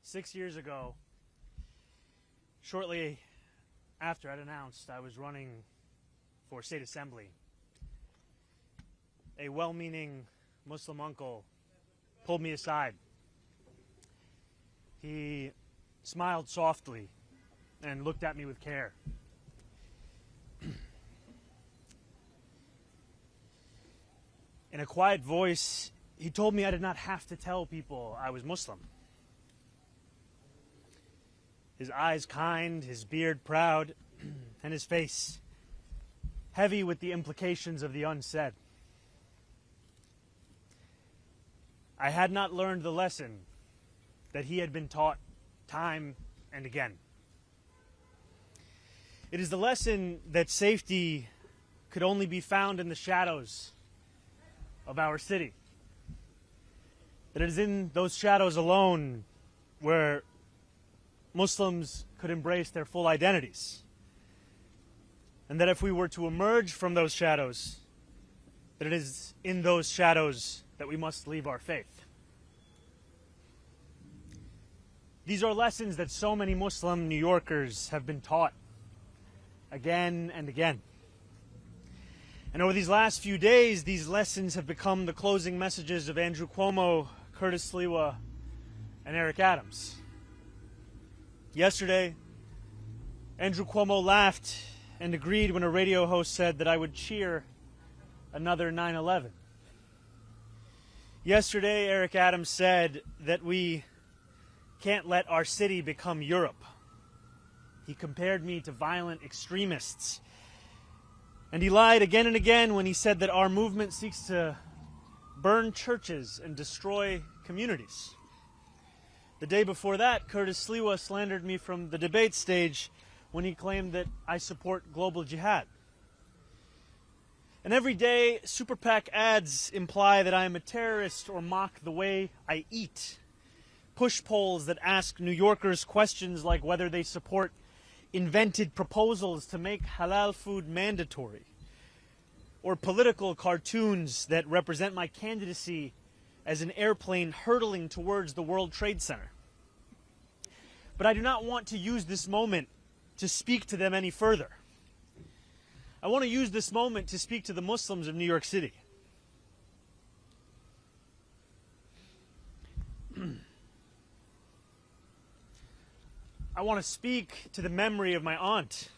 6 years ago, shortly after I'd announced I was running for state assembly, a well-meaning Muslim uncle pulled me aside. He smiled softly and looked at me with care. In a quiet voice, he told me I did not have to tell people I was Muslim. His eyes kind, his beard proud, and his face heavy with the implications of the unsaid. I had not learned the lesson that he had been taught time and again. It is the lesson that safety could only be found in the shadows of our city. That it is in those shadows alone where Muslims could embrace their full identities. And that if we were to emerge from those shadows, that it is in those shadows that we must leave our faith. These are lessons that so many Muslim New Yorkers have been taught again and again. And over these last few days, these lessons have become the closing messages of Andrew Cuomo, Curtis Sliwa, and Eric Adams. Yesterday, Andrew Cuomo laughed and agreed when a radio host said that I would cheer another 9/11. Yesterday, Eric Adams said that we can't let our city become Europe. He compared me to violent extremists. And he lied again and again when he said that our movement seeks to burn churches and destroy communities. The day before that, Curtis Sliwa slandered me from the debate stage when he claimed that I support global jihad. And every day, Super PAC ads imply that I am a terrorist or mock the way I eat. Push polls that ask New Yorkers questions like whether they support invented proposals to make halal food mandatory, or political cartoons that represent my candidacy as an airplane hurtling towards the World Trade Center. But I do not want to use this moment to speak to them any further. I want to use this moment to speak to the Muslims of New York City. I want to speak to the memory of my aunt,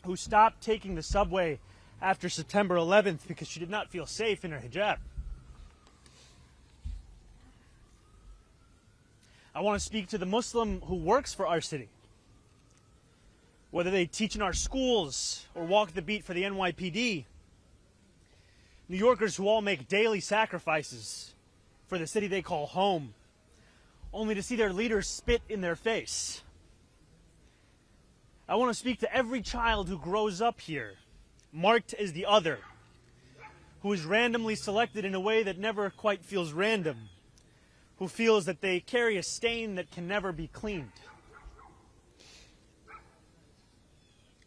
who stopped taking the subway after September 11th because she did not feel safe in her hijab. I want to speak to the Muslim who works for our city, whether they teach in our schools or walk the beat for the NYPD. New Yorkers who all make daily sacrifices for the city they call home, only to see their leaders spit in their face. I want to speak to every child who grows up here, marked as the other, who is randomly selected in a way that never quite feels random, who feels that they carry a stain that can never be cleaned.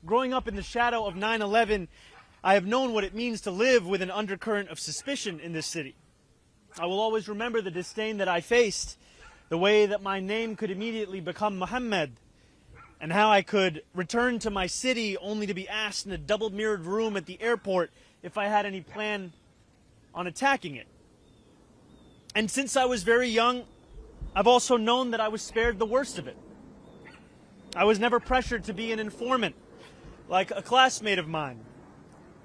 Growing up in the shadow of 9/11, I have known what it means to live with an undercurrent of suspicion in this city. I will always remember the disdain that I faced, the way that my name could immediately become Muhammad, and how I could return to my city only to be asked in a double-mirrored room at the airport if I had any plan on attacking it. And since I was very young, I've also known that I was spared the worst of it. I was never pressured to be an informant like a classmate of mine.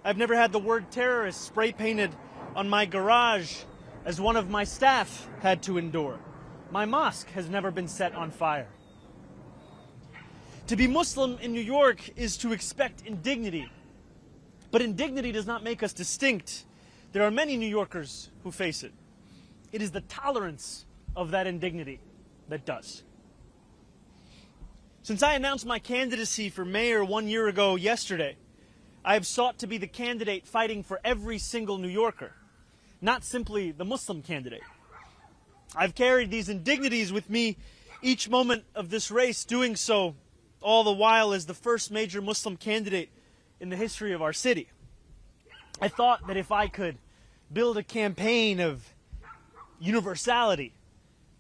I've never had the word terrorist spray-painted on my garage as one of my staff had to endure. My mosque has never been set on fire. To be Muslim in New York is to expect indignity. But indignity does not make us distinct. There are many New Yorkers who face it. It is the tolerance of that indignity that does. Since I announced my candidacy for mayor 1 year ago yesterday, I have sought to be the candidate fighting for every single New Yorker, not simply the Muslim candidate. I've carried these indignities with me each moment of this race, doing so all the while as the first major Muslim candidate in the history of our city. I thought that if I could build a campaign of universality.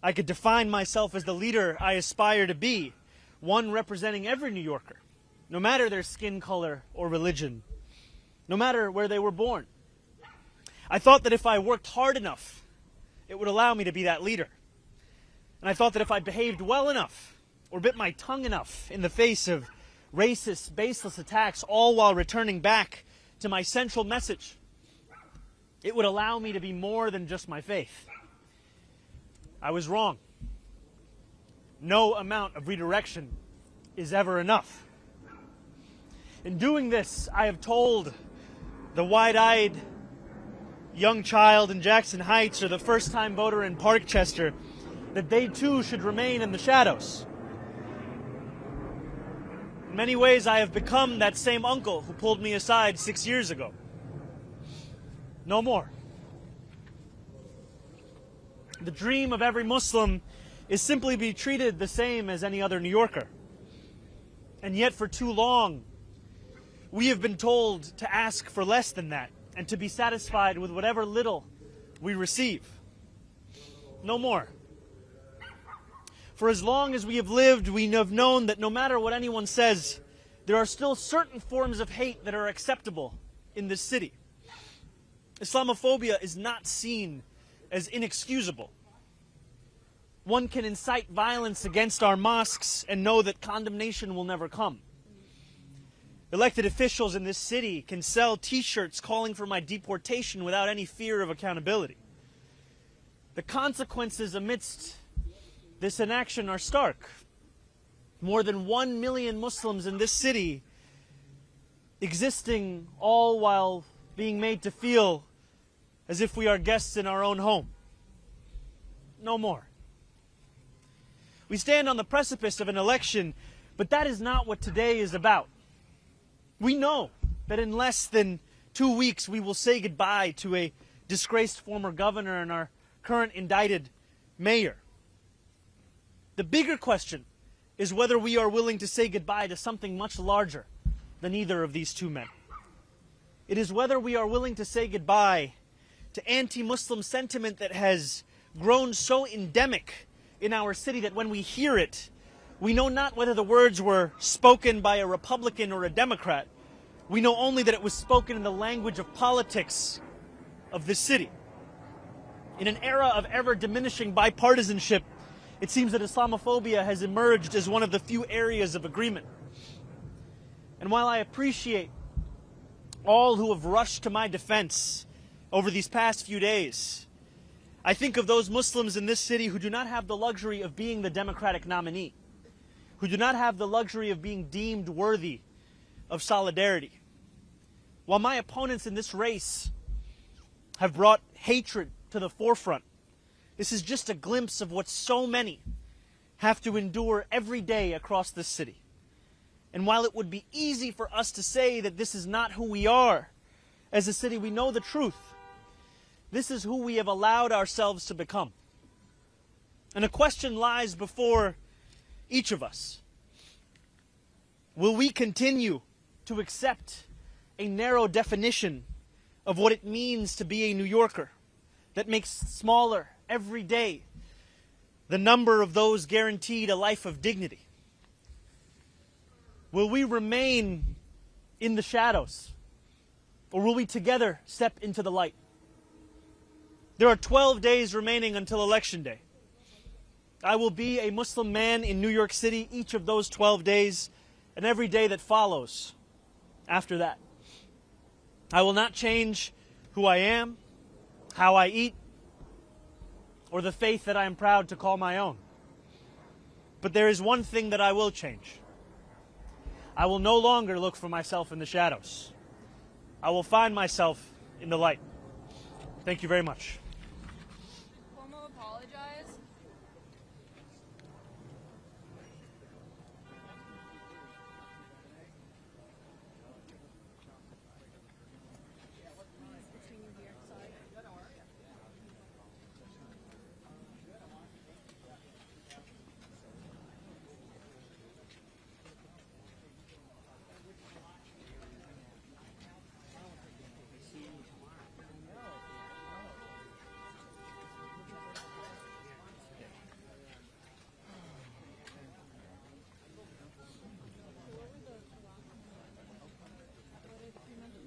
I could define myself as the leader I aspire to be, one representing every New Yorker, no matter their skin color or religion, no matter where they were born. I thought that if I worked hard enough, it would allow me to be that leader. And I thought that if I behaved well enough, or bit my tongue enough in the face of racist, baseless attacks, all while returning back to my central message, it would allow me to be more than just my faith. I was wrong. No amount of redirection is ever enough. In doing this, I have told the wide-eyed young child in Jackson Heights or the first-time voter in Parkchester that they too should remain in the shadows. In many ways, I have become that same uncle who pulled me aside 6 years ago. No more. The dream of every Muslim is simply be treated the same as any other New Yorker. And yet for too long, we have been told to ask for less than that and to be satisfied with whatever little we receive. No more. For as long as we have lived, we have known that no matter what anyone says, there are still certain forms of hate that are acceptable in this city. Islamophobia is not seen as inexcusable. One can incite violence against our mosques and know that condemnation will never come. Elected officials in this city can sell T-shirts calling for my deportation without any fear of accountability. The consequences amidst this inaction are stark. More than 1 million Muslims in this city existing all while being made to feel as if we are guests in our own home. No more. We stand on the precipice of an election, but that is not what today is about. We know that in less than 2 weeks we will say goodbye to a disgraced former governor and our current indicted mayor. The bigger question is whether we are willing to say goodbye to something much larger than either of these two men. It is whether we are willing to say goodbye to anti-Muslim sentiment that has grown so endemic in our city that when we hear it, we know not whether the words were spoken by a Republican or a Democrat. We know only that it was spoken in the language of politics of this city. In an era of ever-diminishing bipartisanship, it seems that Islamophobia has emerged as one of the few areas of agreement. And while I appreciate all who have rushed to my defense over these past few days, I think of those Muslims in this city who do not have the luxury of being the Democratic nominee, who do not have the luxury of being deemed worthy of solidarity. While my opponents in this race have brought hatred to the forefront, this is just a glimpse of what so many have to endure every day across this city. And while it would be easy for us to say that this is not who we are as a city, we know the truth. This is who we have allowed ourselves to become. And a question lies before each of us. Will we continue to accept a narrow definition of what it means to be a New Yorker that makes smaller every day the number of those guaranteed a life of dignity? Will we remain in the shadows, or will we together step into the light? There are 12 days remaining until Election Day. I will be a Muslim man in New York City each of those 12 days and every day that follows after that. I will not change who I am, how I eat, or the faith that I am proud to call my own. But there is one thing that I will change. I will no longer look for myself in the shadows. I will find myself in the light. Thank you very much.